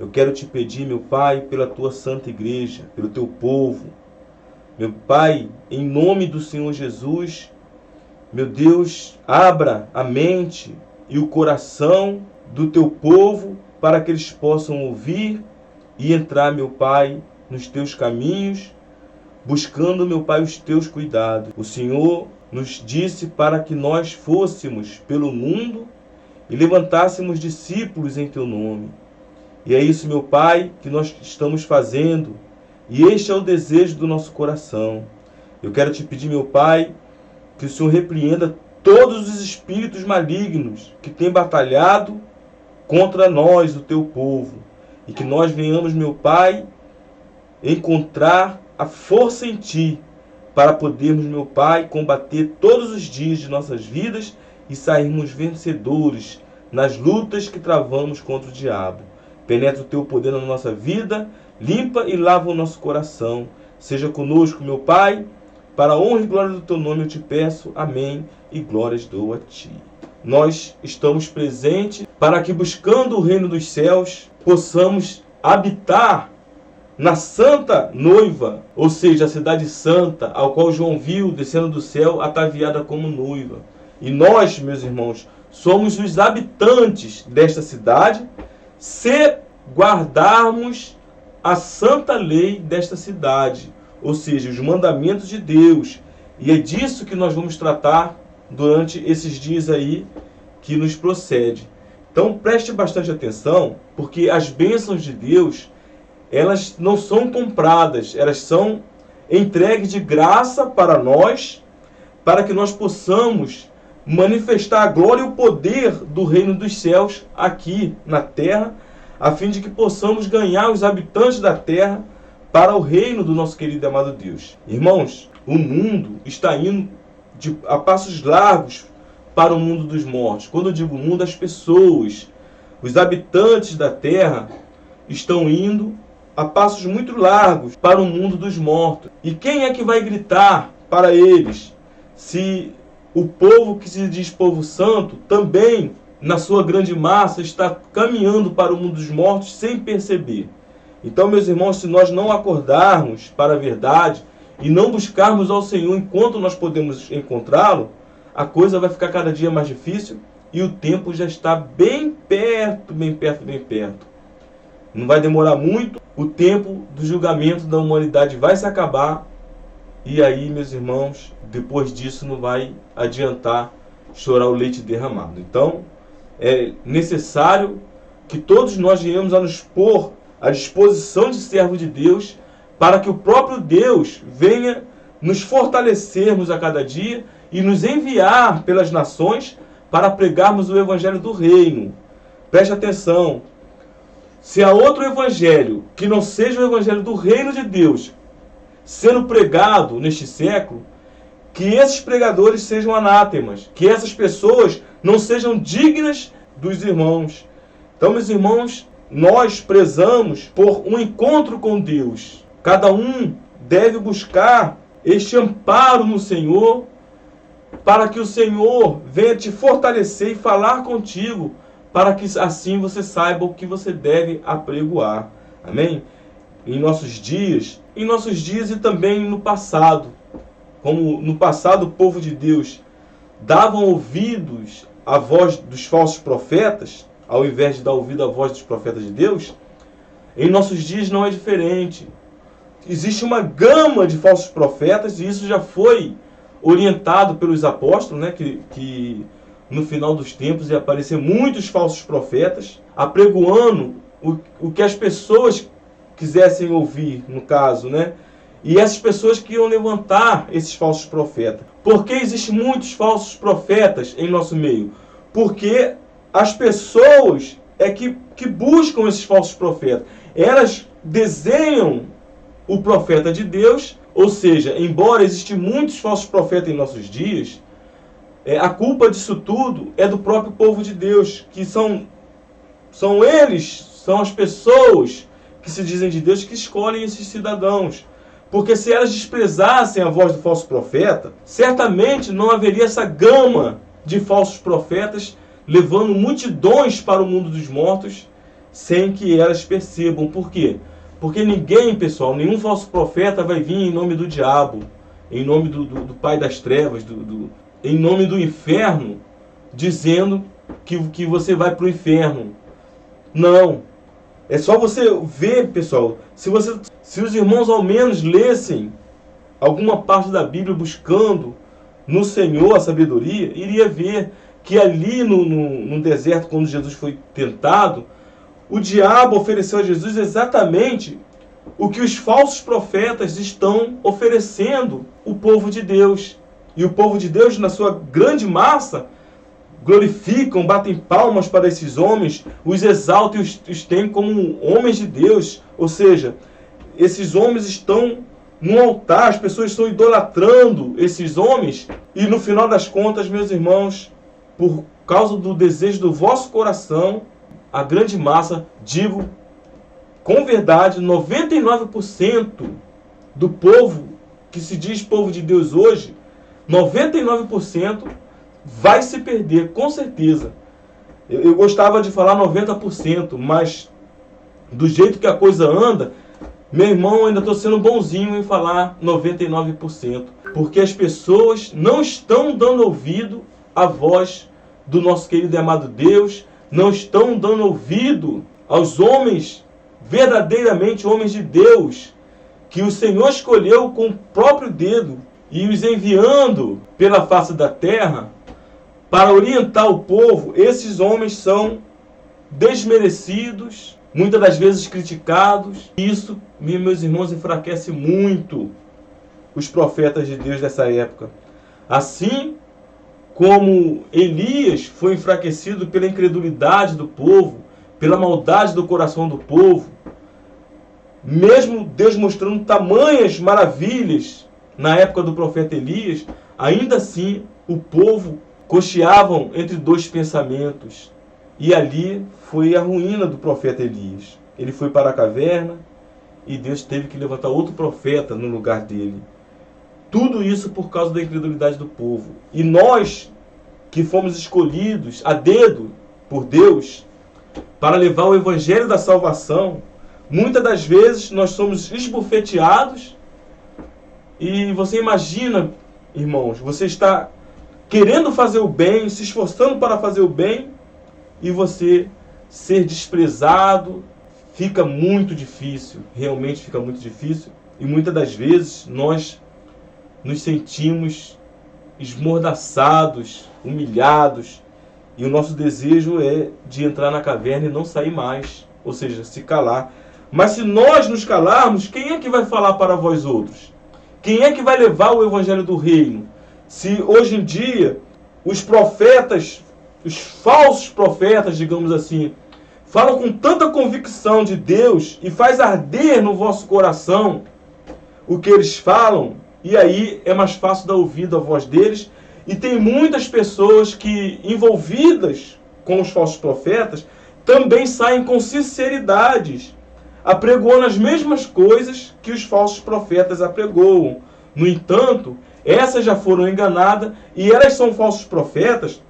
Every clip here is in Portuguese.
Eu quero te pedir, meu Pai, pela tua santa igreja, pelo teu povo. Meu Pai, em nome do Senhor Jesus, meu Deus, abra a mente e o coração do teu povo para que eles possam ouvir e entrar, meu Pai, nos teus caminhos, buscando, meu Pai, os teus cuidados. O Senhor nos disse para que nós fôssemos pelo mundo e levantássemos discípulos em teu nome. E é isso, meu Pai, que nós estamos fazendo. E este é o desejo do nosso coração. Eu quero te pedir, meu Pai, que o Senhor repreenda todos os espíritos malignos que têm batalhado contra nós, o teu povo. E que nós venhamos, meu Pai, encontrar a força em Ti para podermos, meu Pai, combater todos os dias de nossas vidas e sairmos vencedores nas lutas que travamos contra o diabo. Penetra o teu poder na nossa vida, limpa e lava o nosso coração. Seja conosco, meu Pai, para a honra e glória do teu nome eu te peço. Amém e glórias dou a Ti. Nós estamos presentes para que, buscando o reino dos céus, possamos habitar na santa noiva, ou seja, a cidade santa, ao qual João viu descendo do céu, ataviada como noiva. E nós, meus irmãos, somos os habitantes desta cidade, se guardarmos a santa lei desta cidade, ou seja, os mandamentos de Deus. E é disso que nós vamos tratar durante esses dias aí que nos procede. Então preste bastante atenção, porque as bênçãos de Deus, elas não são compradas, elas são entregues de graça para nós, para que nós possamos manifestar a glória e o poder do reino dos céus aqui na terra, a fim de que possamos ganhar os habitantes da terra para o reino do nosso querido e amado Deus. Irmãos, o mundo está indo a passos largos para o mundo dos mortos. Quando eu digo mundo, as pessoas, os habitantes da terra estão indo a passos muito largos para o mundo dos mortos. E quem é que vai gritar para eles, se o povo que se diz povo santo também, na sua grande massa, está caminhando para o mundo dos mortos sem perceber? Então, meus irmãos, se nós não acordarmos para a verdade e não buscarmos ao Senhor enquanto nós podemos encontrá-lo, a coisa vai ficar cada dia mais difícil e o tempo já está bem perto, bem perto, bem perto. Não vai demorar muito, o tempo do julgamento da humanidade vai se acabar. E aí, meus irmãos, depois disso não vai adiantar chorar o leite derramado. Então, é necessário que todos nós venhamos a nos pôr à disposição de servo de Deus, para que o próprio Deus venha nos fortalecermos a cada dia e nos enviar pelas nações para pregarmos o evangelho do reino. Preste atenção. Se há outro evangelho que não seja o evangelho do reino de Deus sendo pregado neste século, que esses pregadores sejam anátemas, que essas pessoas não sejam dignas dos irmãos. Então, meus irmãos, nós prezamos por um encontro com Deus. Cada um deve buscar este amparo no Senhor, para que o Senhor venha te fortalecer e falar contigo, para que assim você saiba o que você deve apregoar. Amém? Em nossos dias e também no passado. Como no passado o povo de Deus davam ouvidos à voz dos falsos profetas, ao invés de dar ouvido à voz dos profetas de Deus, em nossos dias não é diferente. Existe uma gama de falsos profetas, e isso já foi orientado pelos apóstolos, né, que no final dos tempos ia aparecer muitos falsos profetas, apregoando o que as pessoas quisessem ouvir, no caso, né? E essas pessoas que iam levantar esses falsos profetas. Por que existem muitos falsos profetas em nosso meio? Porque as pessoas que buscam esses falsos profetas, elas desenham o profeta de Deus, ou seja, embora existam muitos falsos profetas em nossos dias, a culpa disso tudo é do próprio povo de Deus, que são as pessoas que se dizem de Deus que escolhem esses cidadãos. Porque se elas desprezassem a voz do falso profeta, certamente não haveria essa gama de falsos profetas levando multidões para o mundo dos mortos sem que elas percebam. Por quê? Porque ninguém, pessoal, nenhum falso profeta vai vir em nome do diabo, em nome do pai das trevas, em nome do inferno, dizendo que você vai para o inferno. Não. É só você ver, pessoal, se os irmãos ao menos lessem alguma parte da Bíblia buscando no Senhor a sabedoria, iria ver que ali no deserto, quando Jesus foi tentado, o diabo ofereceu a Jesus exatamente o que os falsos profetas estão oferecendo ao povo de Deus. E o povo de Deus, na sua grande massa, glorificam, batem palmas para esses homens, os exaltam e os têm como homens de Deus. Ou seja, esses homens estão no altar, as pessoas estão idolatrando esses homens. E no final das contas, meus irmãos, por causa do desejo do vosso coração, a grande massa, digo com verdade, 99% do povo que se diz povo de Deus hoje, 99% vai se perder, com certeza. Eu gostava de falar 90%, mas do jeito que a coisa anda, meu irmão, eu ainda estou sendo bonzinho em falar 99%, porque as pessoas não estão dando ouvido à voz do nosso querido e amado Deus, não estão dando ouvido aos homens, verdadeiramente homens de Deus, que o Senhor escolheu com o próprio dedo e os enviando pela face da terra para orientar o povo. Esses homens são desmerecidos, muitas das vezes criticados. Isso, meus irmãos, enfraquece muito os profetas de Deus dessa época. Assim como Elias foi enfraquecido pela incredulidade do povo, pela maldade do coração do povo, mesmo Deus mostrando tamanhas maravilhas na época do profeta Elias, ainda assim o povo cocheavam entre dois pensamentos. E ali foi a ruína do profeta Elias. Ele foi para a caverna e Deus teve que levantar outro profeta no lugar dele. Tudo isso por causa da incredulidade do povo. E nós, que fomos escolhidos a dedo por Deus para levar o evangelho da salvação, muitas das vezes nós somos esbofeteados. E você imagina, irmãos, você está querendo fazer o bem, se esforçando para fazer o bem, e você ser desprezado. Fica muito difícil, realmente fica muito difícil. E muitas das vezes nós nos sentimos esmordaçados, humilhados, e o nosso desejo é de entrar na caverna e não sair mais, ou seja, se calar. Mas se nós nos calarmos, quem é que vai falar para vós outros? Quem é que vai levar o evangelho do reino? Se hoje em dia os profetas, os falsos profetas, digamos assim, falam com tanta convicção de Deus e faz arder no vosso coração o que eles falam, e aí é mais fácil dar ouvido à voz deles. E tem muitas pessoas que, envolvidas com os falsos profetas, também saem com sinceridades, apregoando as mesmas coisas que os falsos profetas apregoam. No entanto, essas já foram enganadas, e elas são falsos profetas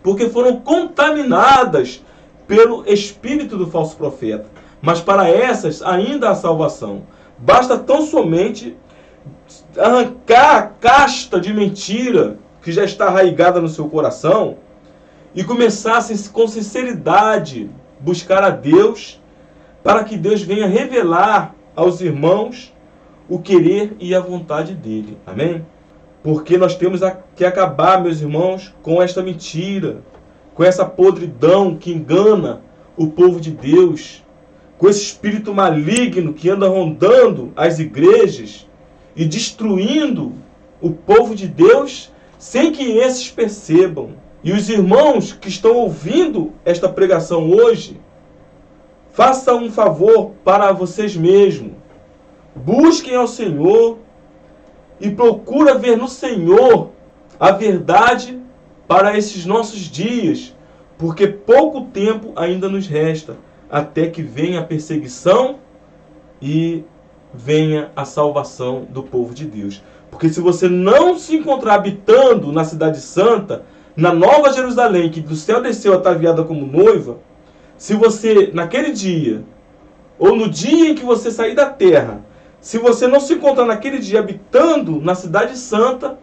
porque foram contaminadas pelo espírito do falso profeta. Mas para essas ainda há salvação. Basta tão somente arrancar a casta de mentira que já está arraigada no seu coração e começar com sinceridade buscar a Deus, para que Deus venha revelar aos irmãos o querer e a vontade dele. Amém? Porque nós temos que acabar, meus irmãos, com esta mentira, com essa podridão que engana o povo de Deus, com esse espírito maligno que anda rondando as igrejas e destruindo o povo de Deus sem que esses percebam. E os irmãos que estão ouvindo esta pregação hoje, façam um favor para vocês mesmos. Busquem ao Senhor e procura ver no Senhor a verdade para esses nossos dias, porque pouco tempo ainda nos resta até que venha a perseguição e venha a salvação do povo de Deus. Porque se você não se encontrar habitando na cidade santa, na Nova Jerusalém, que do céu desceu ataviada como noiva, Se você, naquele dia, ou no dia em que você sair da terra, se você não se encontrar naquele dia habitando na cidade santa,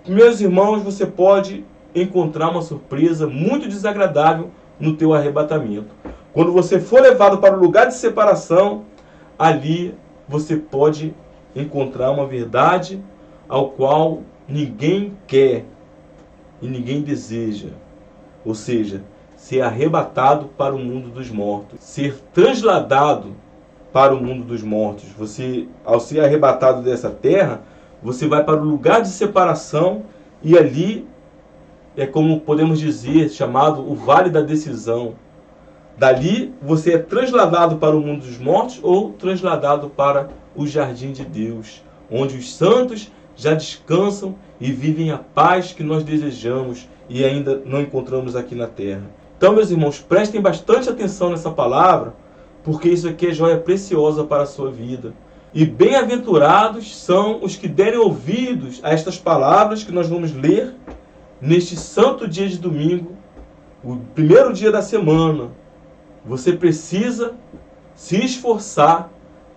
meus irmãos, você pode encontrar uma surpresa muito desagradável no teu arrebatamento. Quando você for levado para o lugar de separação, ali você pode encontrar uma verdade ao qual ninguém quer e ninguém deseja. Ou seja, ser arrebatado para o mundo dos mortos, ser transladado para o mundo dos mortos. Você, ao ser arrebatado dessa terra, você vai para o lugar de separação e ali é como podemos dizer, chamado o Vale da Decisão. Dali você é transladado para o mundo dos mortos ou transladado para o jardim de Deus, onde os santos já descansam e vivem a paz que nós desejamos e ainda não encontramos aqui na terra. Então, meus irmãos, prestem bastante atenção nessa palavra, porque isso aqui é joia preciosa para a sua vida. E bem-aventurados são os que derem ouvidos a estas palavras que nós vamos ler neste santo dia de domingo, o primeiro dia da semana. Você precisa se esforçar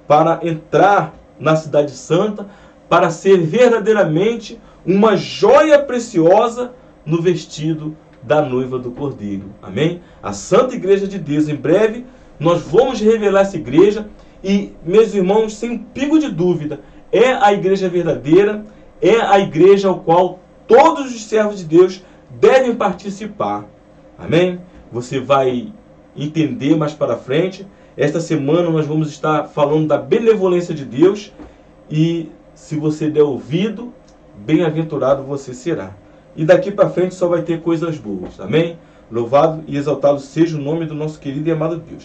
para entrar na cidade santa, para ser verdadeiramente uma joia preciosa no vestido da noiva do Cordeiro. Amém? A Santa Igreja de Deus. Em breve nós vamos revelar essa igreja e, meus irmãos, sem um pingo de dúvida, é a igreja verdadeira, é a igreja ao qual todos os servos de Deus devem participar. Amém? Você vai entender mais para frente. Esta semana nós vamos estar falando da benevolência de Deus e se você der ouvido, bem-aventurado você será. E daqui para frente só vai ter coisas boas. Amém? Louvado e exaltado seja o nome do nosso querido e amado Deus.